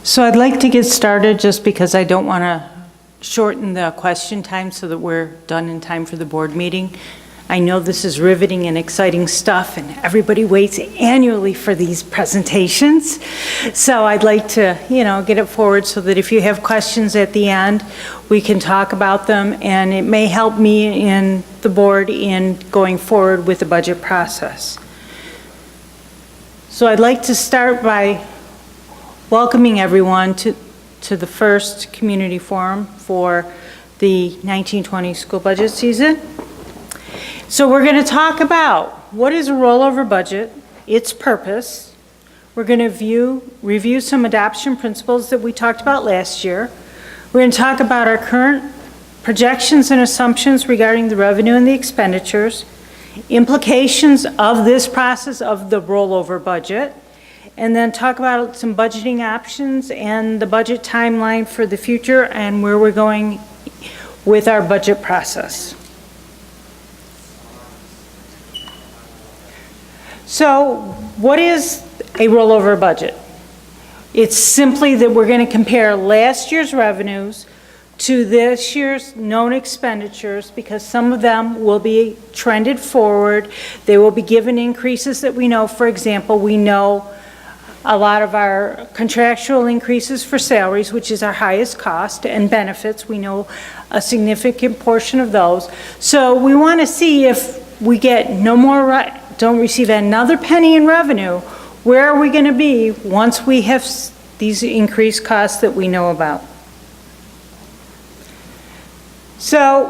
So I'd like to get started just because I don't want to shorten the question time so that we're done in time for the board meeting. I know this is riveting and exciting stuff, and everybody waits annually for these presentations. So I'd like to, get it forward so that if you have questions at the end, we can talk about them, and it may help me and the board in going forward with the budget process. So I'd like to start by welcoming everyone to the first community forum for the 1920 school budget season. So we're going to talk about what is a rollover budget, its purpose. We're going to review some adoption principles that we talked about last year. We're going to talk about our current projections and assumptions regarding the revenue and the expenditures, implications of this process of the rollover budget, and then talk about some budgeting options and the budget timeline for the future and where we're going with our budget process. So what is a rollover budget? It's simply that we're going to compare last year's revenues to this year's known expenditures, because some of them will be trended forward. They will be given increases that we know. For example, we know a lot of our contractual increases for salaries, which is our highest cost, and benefits, we know a significant portion of those. So we want to see if we get don't receive another penny in revenue, where are we going to be once we have these increased costs that we know about? So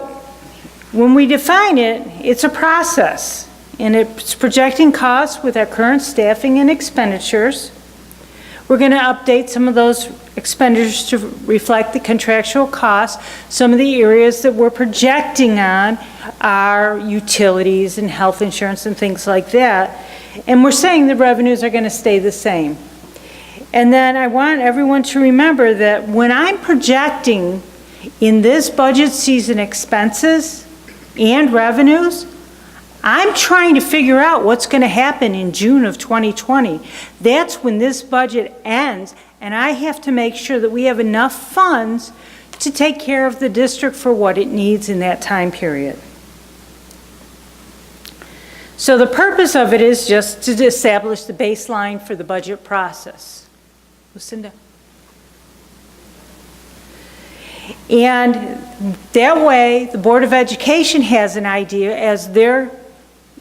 when we define it, it's a process, and it's projecting costs with our current staffing and expenditures. We're going to update some of those expenditures to reflect the contractual costs. Some of the areas that we're projecting on are utilities and health insurance and things like that. And we're saying the revenues are going to stay the same. And then I want everyone to remember that when I'm projecting in this budget season expenses and revenues, I'm trying to figure out what's going to happen in June of 2020. That's when this budget ends, and I have to make sure that we have enough funds to take care of the district for what it needs in that time period. So the purpose of it is just to establish the baseline for the budget process. Lucinda. And that way, the Board of Education has an idea as they're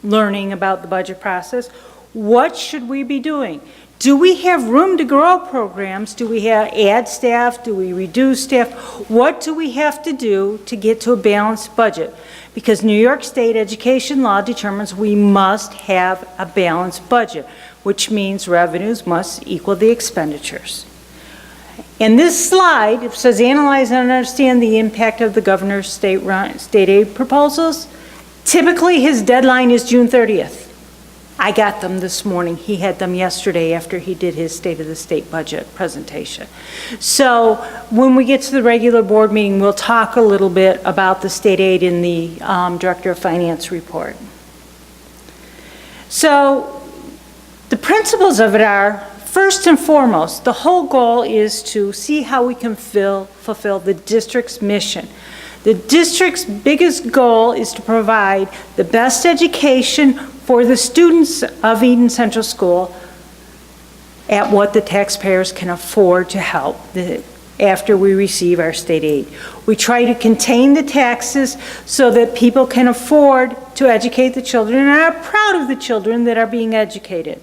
learning about the budget process. What should we be doing? Do we have room to grow programs? Do we add staff? Do we reduce staff? What do we have to do to get to a balanced budget? Because New York State education law determines we must have a balanced budget, which means revenues must equal the expenditures. And this slide says analyze and understand the impact of the governor's state aid proposals. Typically, his deadline is June 30th. I got them this morning. He had them yesterday after he did his State of the State budget presentation. So when we get to the regular board meeting, we'll talk a little bit about the state aid in the Director of Finance report. So the principles of it are, first and foremost, the whole goal is to see how we can fulfill the district's mission. The district's biggest goal is to provide the best education for the students of Eden Central School at what the taxpayers can afford to help after we receive our state aid. We try to contain the taxes so that people can afford to educate the children and are proud of the children that are being educated.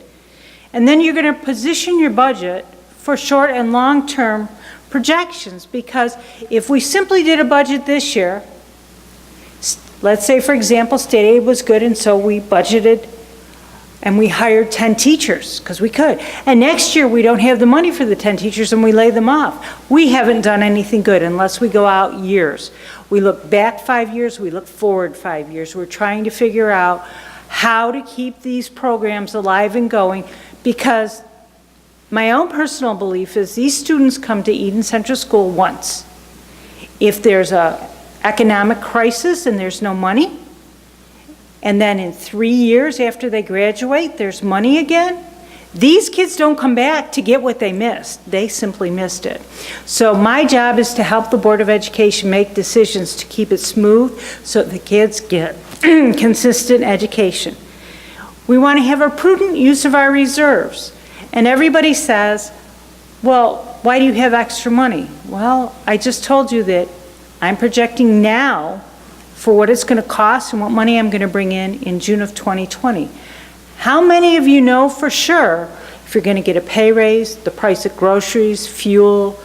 And then you're going to position your budget for short and long-term projections, because if we simply did a budget this year, let's say, for example, state aid was good, and so we budgeted and we hired 10 teachers because we could. And next year we don't have the money for the 10 teachers and we lay them off. We haven't done anything good unless we go out years. We look back 5 years, we look forward 5 years. We're trying to figure out how to keep these programs alive and going, because my own personal belief is these students come to Eden Central School once. If there's an economic crisis and there's no money, and then in 3 years after they graduate, there's money again, These kids don't come back to get what they missed. They simply missed it. So my job is to help the Board of Education make decisions to keep it smooth so the kids get consistent education. We want to have a prudent use of our reserves. And everybody says, well, why do you have extra money? Well, I just told you that I'm projecting now for what it's going to cost and what money I'm going to bring in June of 2020. How many of you know for sure if you're going to get a pay raise, the price of groceries, fuel,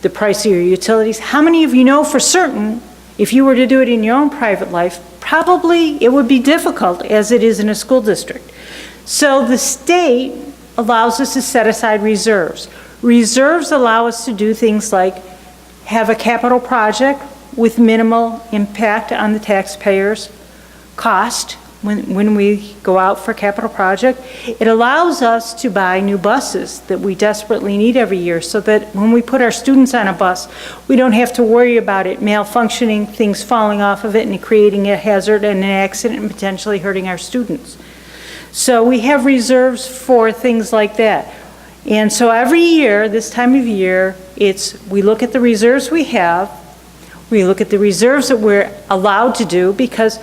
the price of your utilities? How many of you know for certain if you were to do it in your own private life, probably it would be difficult as it is in a school district. So the state allows us to set aside reserves. Reserves allow us to do things like have a capital project with minimal impact on the taxpayers' cost when we go out for a capital project. It allows us to buy new buses that we desperately need every year so that when we put our students on a bus, we don't have to worry about it malfunctioning, things falling off of it and creating a hazard and an accident and potentially hurting our students. So we have reserves for things like that. And so every year, this time of year, we look at the reserves we have, we look at the reserves that we're allowed to do, because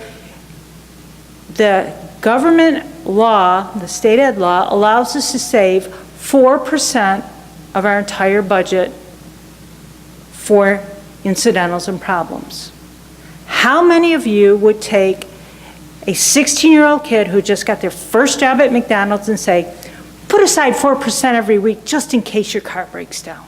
the government law, the state ed law, allows us to save 4% of our entire budget for incidentals and problems. How many of you would take a 16-year-old kid who just got their first job at McDonald's and say, put aside 4% every week just in case your car breaks down?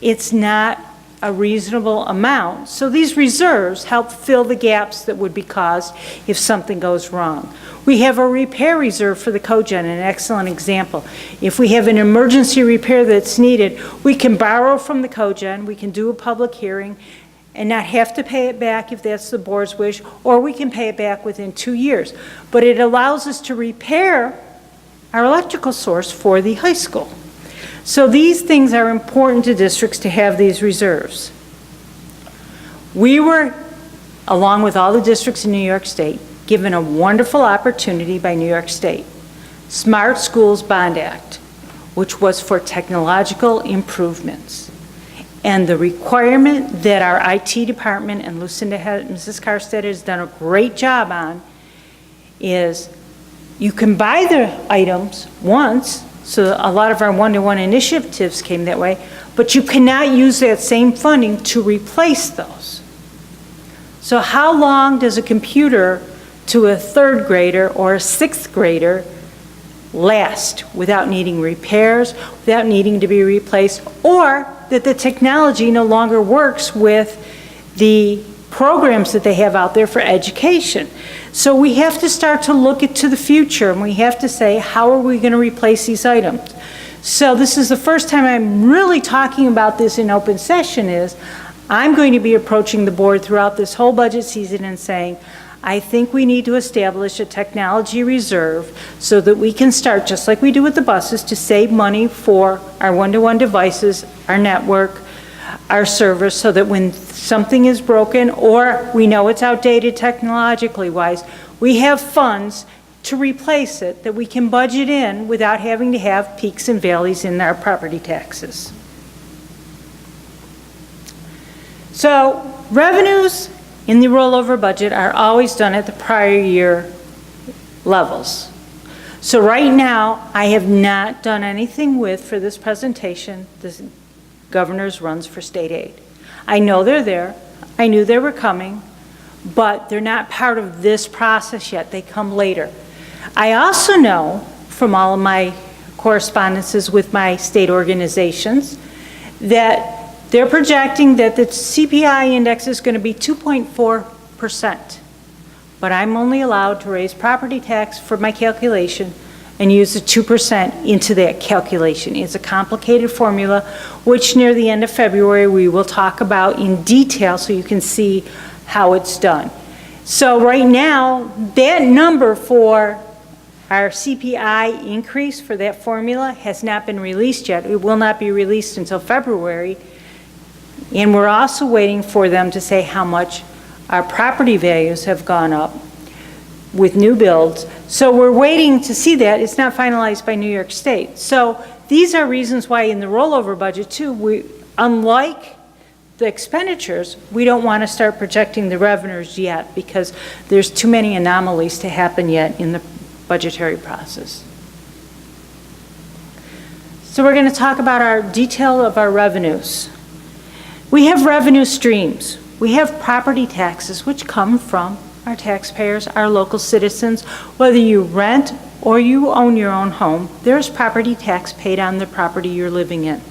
It's not a reasonable amount. So these reserves help fill the gaps that would be caused if something goes wrong. We have a repair reserve for the cogen, an excellent example. If we have an emergency repair that's needed, we can borrow from the cogen, we can do a public hearing and not have to pay it back if that's the board's wish, or we can pay it back within 2 years. But it allows us to repair our electrical source for the high school. So these things are important to districts to have these reserves. We were, along with all the districts in New York State, given a wonderful opportunity by New York State, Smart Schools Bond Act, which was for technological improvements. And the requirement that our IT department and Mrs. Karstead has done a great job on is you can buy the items once. So a lot of our one-to-one initiatives came that way, but you cannot use that same funding to replace those. So how long does a computer to a third grader or a sixth grader last without needing repairs, without needing to be replaced, or that the technology no longer works with the programs that they have out there for education? So we have to start to look into the future, and we have to say, how are we going to replace these items? So this is the first time I'm really talking about this in open session. Is I'm going to be approaching the board throughout this whole budget season and saying, I think we need to establish a technology reserve so that we can start, just like we do with the buses, to save money for our one-to-one devices, our network, our servers, so that when something is broken or we know it's outdated technologically wise, we have funds to replace it that we can budget in without having to have peaks and valleys in our property taxes. So revenues in the rollover budget are always done at the prior year levels. So right now, I have not done anything for this presentation, the governor's runs for state aid. I know they're there. I knew they were coming, but they're not part of this process yet. They come later. I also know from all of my correspondences with my state organizations that they're projecting that the CPI index is going to be 2.4%, but I'm only allowed to raise property tax for my calculation and use the 2% into that calculation. It's a complicated formula, which near the end of February we will talk about in detail so you can see how it's done. So right now, that number for our CPI increase for that formula has not been released yet. It will not be released until February. And we're also waiting for them to say how much our property values have gone up with new builds. So we're waiting to see that. It's not finalized by New York State. So these are reasons why in the rollover budget too, unlike the expenditures, we don't want to start projecting the revenues yet because there's too many anomalies to happen yet in the budgetary process. So we're going to talk about our detail of our revenues. We have revenue streams. We have property taxes, which come from our taxpayers, our local citizens. Whether you rent or you own your own home, there's property tax paid on the property you're living in.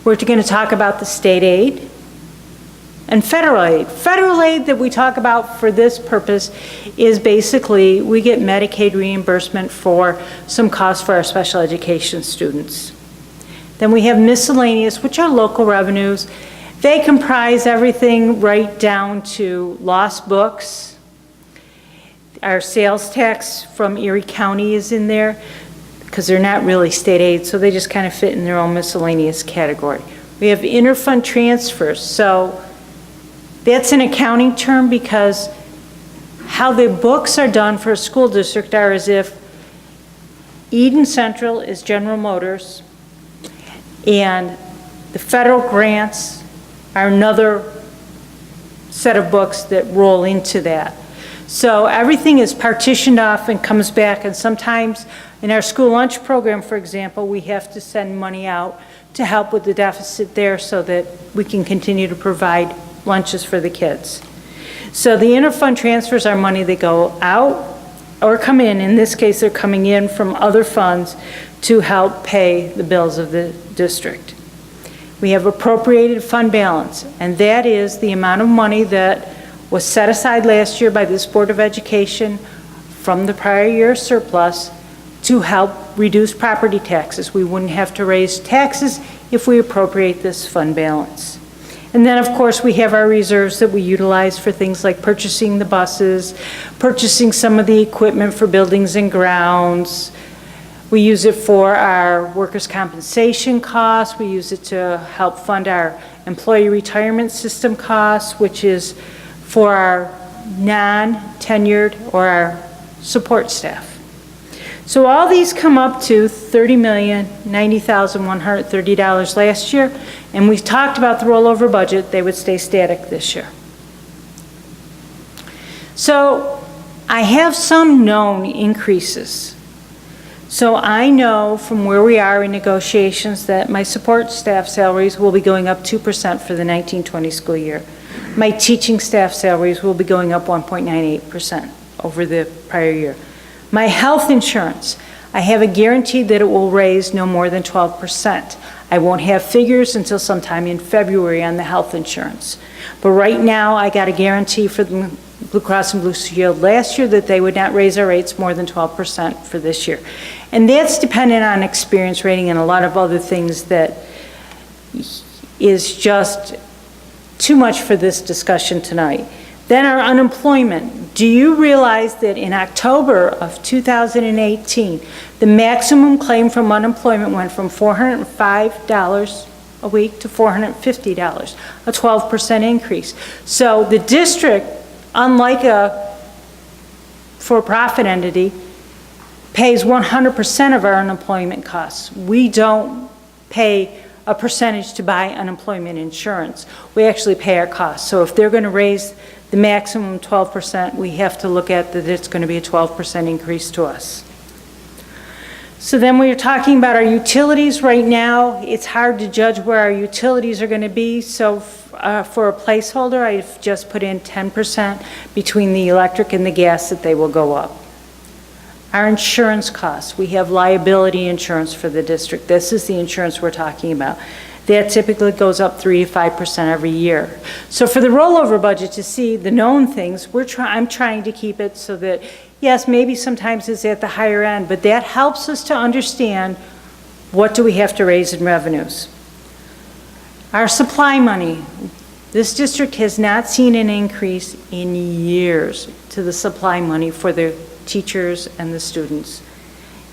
We're going to talk about the state aid and federal aid. Federal aid that we talk about for this purpose is basically we get Medicaid reimbursement for some costs for our special education students. Then we have miscellaneous, which are local revenues. They comprise everything right down to lost books. Our sales tax from Erie County is in there because they're not really state aid, so they just kind of fit in their own miscellaneous category. We have interfund transfers. So that's an accounting term because how the books are done for a school district are as if Eden Central is General Motors and the federal grants are another set of books that roll into that. So everything is partitioned off and comes back, and sometimes in our school lunch program, for example, we have to send money out to help with the deficit there so that we can continue to provide lunches for the kids. So the interfund transfers are money that go out or come in. In this case, they're coming in from other funds to help pay the bills of the district. We have appropriated fund balance, and that is the amount of money that was set aside last year by this Board of Education from the prior year surplus to help reduce property taxes. We wouldn't have to raise taxes if we appropriate this fund balance. And then, of course, we have our reserves that we utilize for things like purchasing the buses, purchasing some of the equipment for buildings and grounds. We use it for our workers' compensation costs. We use it to help fund our employee retirement system costs, which is for our non-tenured or our support staff. So all these come up to $30,090,130 last year, and we talked about the rollover budget. They would stay static this year. So I have some known increases. So I know from where we are in negotiations that my support staff salaries will be going up 2% for the 1920 school year. My teaching staff salaries will be going up 1.98% over the prior year. My health insurance, I have a guarantee that it will raise no more than 12%. I won't have figures until sometime in February on the health insurance. But right now, I got a guarantee for the Blue Cross and Blue Shield last year that they would not raise our rates more than 12% for this year. And that's dependent on experience rating and a lot of other things that is just too much for this discussion tonight. Then our unemployment. Do you realize that in October of 2018, the maximum claim from unemployment went from $405 a week to $450, a 12% increase. So the district, unlike a for-profit entity, pays 100% of our unemployment costs. We don't pay a percentage to buy unemployment insurance. We actually pay our costs. So if they're going to raise the maximum 12%, we have to look at that it's going to be a 12% increase to us. So then we are talking about our utilities right now. It's hard to judge where our utilities are going to be. So for a placeholder, I've just put in 10% between the electric and the gas that they will go up. Our insurance costs, we have liability insurance for the district. This is the insurance we're talking about. That typically goes up 3 to 5% every year. So for the rollover budget to see the known things, I'm trying to keep it so that, yes, maybe sometimes it's at the higher end, but that helps us to understand what do we have to raise in revenues. Our supply money, this district has not seen an increase in years to the supply money for the teachers and the students.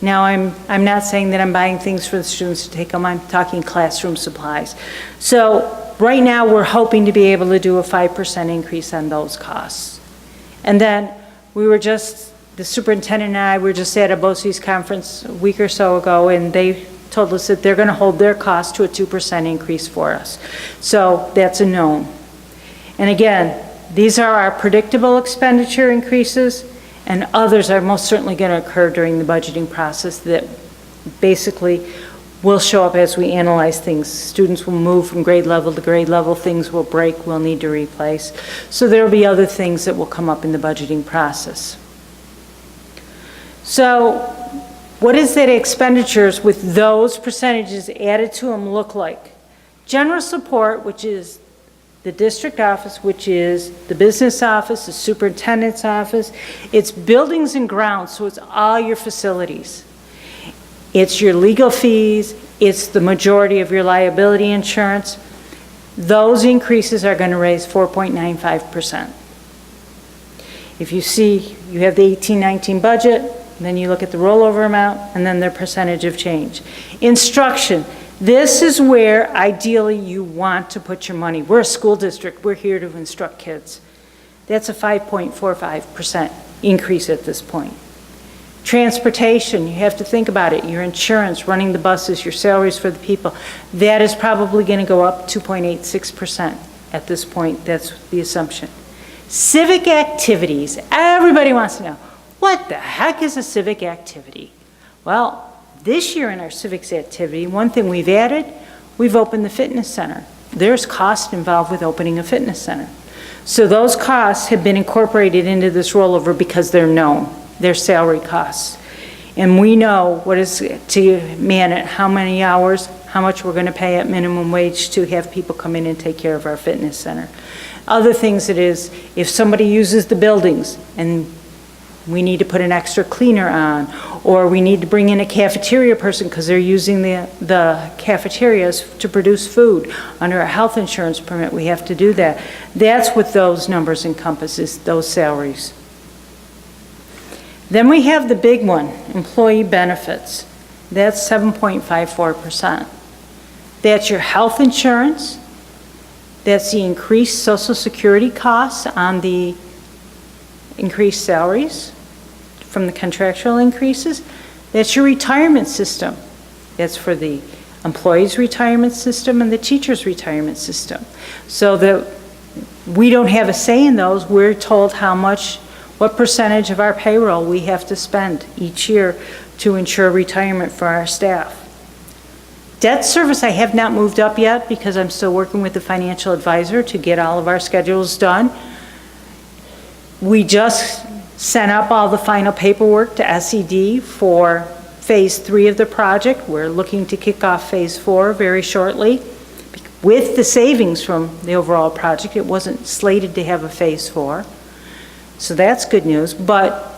Now, I'm not saying that I'm buying things for the students to take home. I'm talking classroom supplies. So right now, we're hoping to be able to do a 5% increase on those costs. And then we were just the superintendent and I were just at a BOCES conference a week or so ago, and they told us that they're going to hold their cost to a 2% increase for us. So that's a known. And again, these are our predictable expenditure increases, and others are most certainly going to occur during the budgeting process that basically will show up as we analyze things. Students will move from grade level to grade level, things will break, we'll need to replace. So there will be other things that will come up in the budgeting process. So what does that expenditures with those percentages added to them look like? General support, which is the district office, which is the business office, the superintendent's office, it's buildings and grounds, so it's all your facilities. It's your legal fees, it's the majority of your liability insurance. Those increases are going to raise 4.95%. If you see, you have the 18-19 budget, then you look at the rollover amount, and then their percentage of change. Instruction, this is where ideally you want to put your money. We're a school district, we're here to instruct kids. That's a 5.45% increase at this point. Transportation, you have to think about it. Your insurance, running the buses, your salaries for the people, that is probably going to go up 2.86% at this point. That's the assumption. Civic activities, everybody wants to know, what the heck is a civic activity? Well, this year in our civics activity, one thing we've added, we've opened the fitness center. There's cost involved with opening a fitness center. So those costs have been incorporated into this rollover because they're known. Their salary costs. And we know what is to man it, how many hours, how much we're going to pay at minimum wage to have people come in and take care of our fitness center. Other things it is, if somebody uses the buildings and we need to put an extra cleaner on, or we need to bring in a cafeteria person because they're using the cafeterias to produce food. Under a health insurance permit, we have to do that. That's what those numbers encompass, is those salaries. Then we have the big one, employee benefits. That's 7.54%. That's your health insurance. That's the increased Social Security costs on the increased salaries from the contractual increases. That's your retirement system. That's for the employees' retirement system and the teachers' retirement system. So that we don't have a say in those. We're told how much, what percentage of our payroll we have to spend each year to ensure retirement for our staff. Debt service I have not moved up yet because I'm still working with the financial advisor to get all of our schedules done. We just sent up all the final paperwork to SED for phase 3 of the project. We're looking to kick off phase 4 very shortly. With the savings from the overall project, it wasn't slated to have a phase 4. So that's good news, but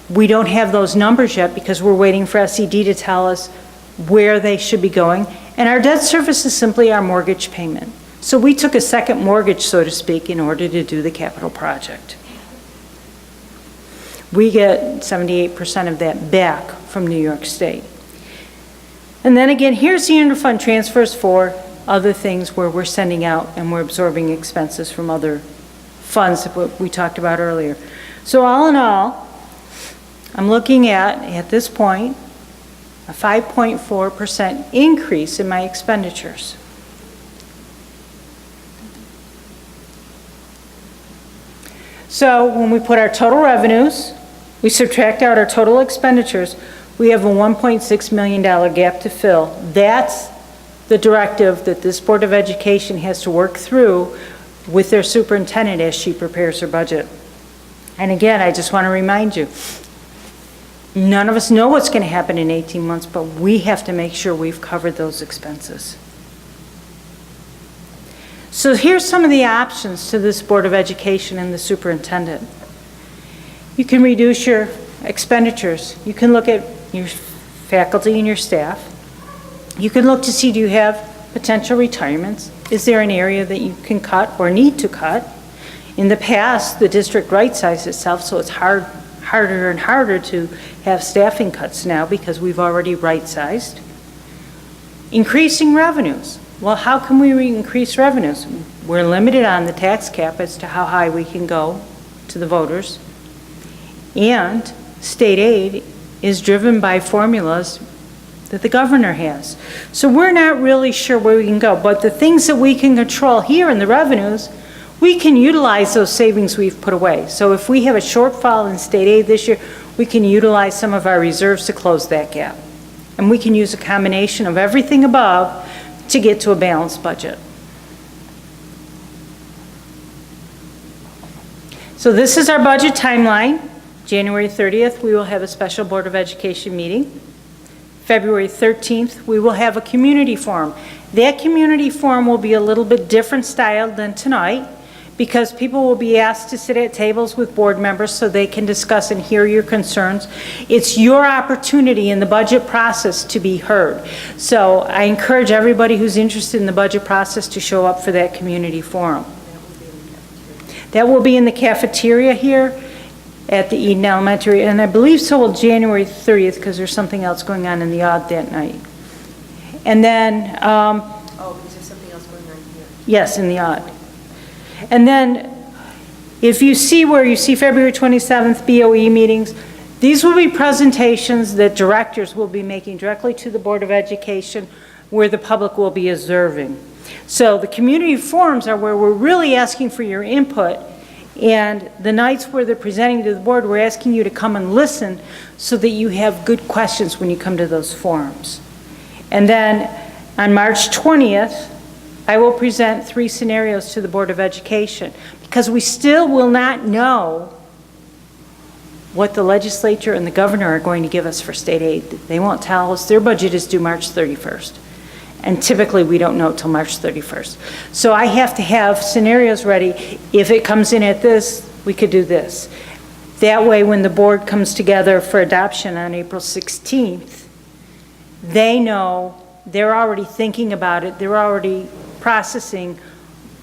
we don't have those numbers yet because we're waiting for SED to tell us where they should be going. And our debt service is simply our mortgage payment. So we took a second mortgage, so to speak, in order to do the capital project. We get 78% of that back from New York State. And then again, here's the interfund transfers for other things where we're sending out and we're absorbing expenses from other funds that we talked about earlier. So all in all, I'm looking at this point, a 5.4% increase in my expenditures. So when we put our total revenues, we subtract out our total expenditures, we have a $1.6 million gap to fill. That's the directive that this Board of Education has to work through with their superintendent as she prepares her budget. And again, I just want to remind you, none of us know what's going to happen in 18 months, but we have to make sure we've covered those expenses. So here's some of the options to this Board of Education and the superintendent. You can reduce your expenditures. You can look at your faculty and your staff. You can look to see, do you have potential retirements? Is there an area that you can cut or need to cut? In the past, the district right-sized itself, so it's harder and harder to have staffing cuts now because we've already right-sized. Increasing revenues. Well, how can we increase revenues? We're limited on the tax cap as to how high we can go to the voters. And state aid is driven by formulas that the governor has. So we're not really sure where we can go, but the things that we can control here in the revenues, we can utilize those savings we've put away. So if we have a shortfall in state aid this year, we can utilize some of our reserves to close that gap. And we can use a combination of everything above to get to a balanced budget. So this is our budget timeline. January 30th, we will have a special Board of Education meeting. February 13th, we will have a community forum. That community forum will be a little bit different style than tonight because people will be asked to sit at tables with board members so they can discuss and hear your concerns. It's your opportunity in the budget process to be heard. So I encourage everybody who's interested in the budget process to show up for that community forum. That will be in the cafeteria here at the Eden Elementary, and I believe so will January 30th because there's something else going on in the odd that night. And then, oh, is there something else going on here? yes, in the odd. And then, if you see where you see February 27th BOE meetings, these will be presentations that directors will be making directly to the Board of Education where the public will be observing. So the community forums are where we're really asking for your input, and the nights where they're presenting to the board, we're asking you to come and listen so that you have good questions when you come to those forums. And then on March 20th, I will present 3 scenarios to the Board of Education because we still will not know what the legislature and the governor are going to give us for state aid. They won't tell us. Their budget is due March 31st. And typically we don't know till March 31st. So I have to have scenarios ready. If it comes in at this, we could do this. That way when the board comes together for adoption on April 16th, they know, they're already thinking about it, they're already processing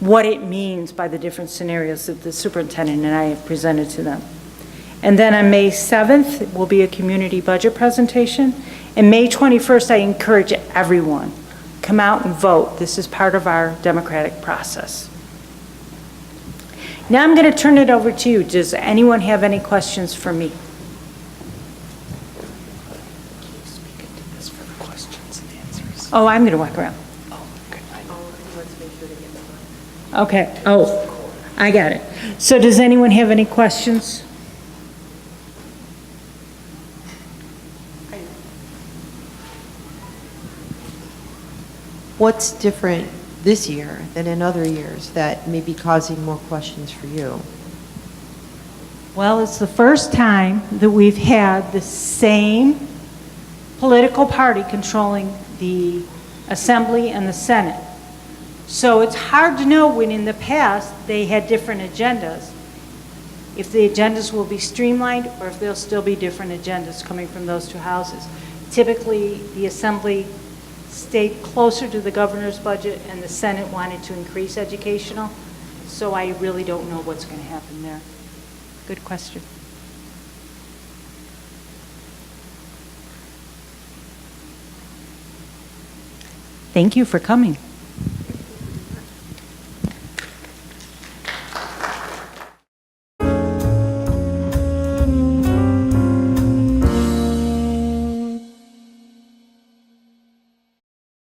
what it means by the different scenarios that the superintendent and I have presented to them. And then on May 7th will be a community budget presentation. And May 21st, I encourage everyone, come out and vote. This is part of our democratic process. Now I'm going to turn it over to you. Does anyone have any questions for me? Oh, I'm going to walk around. Okay. Oh, I got it. So does anyone have any questions? What's different this year than in other years that may be causing more questions for you? Well, it's the first time that we've had the same political party controlling the Assembly and the Senate. So it's hard to know when in the past they had different agendas, if the agendas will be streamlined or if there'll still be different agendas coming from those 2 houses. Typically, the Assembly stayed closer to the governor's budget and the Senate wanted to increase educational. So I really don't know what's going to happen there. Good question. Thank you for coming.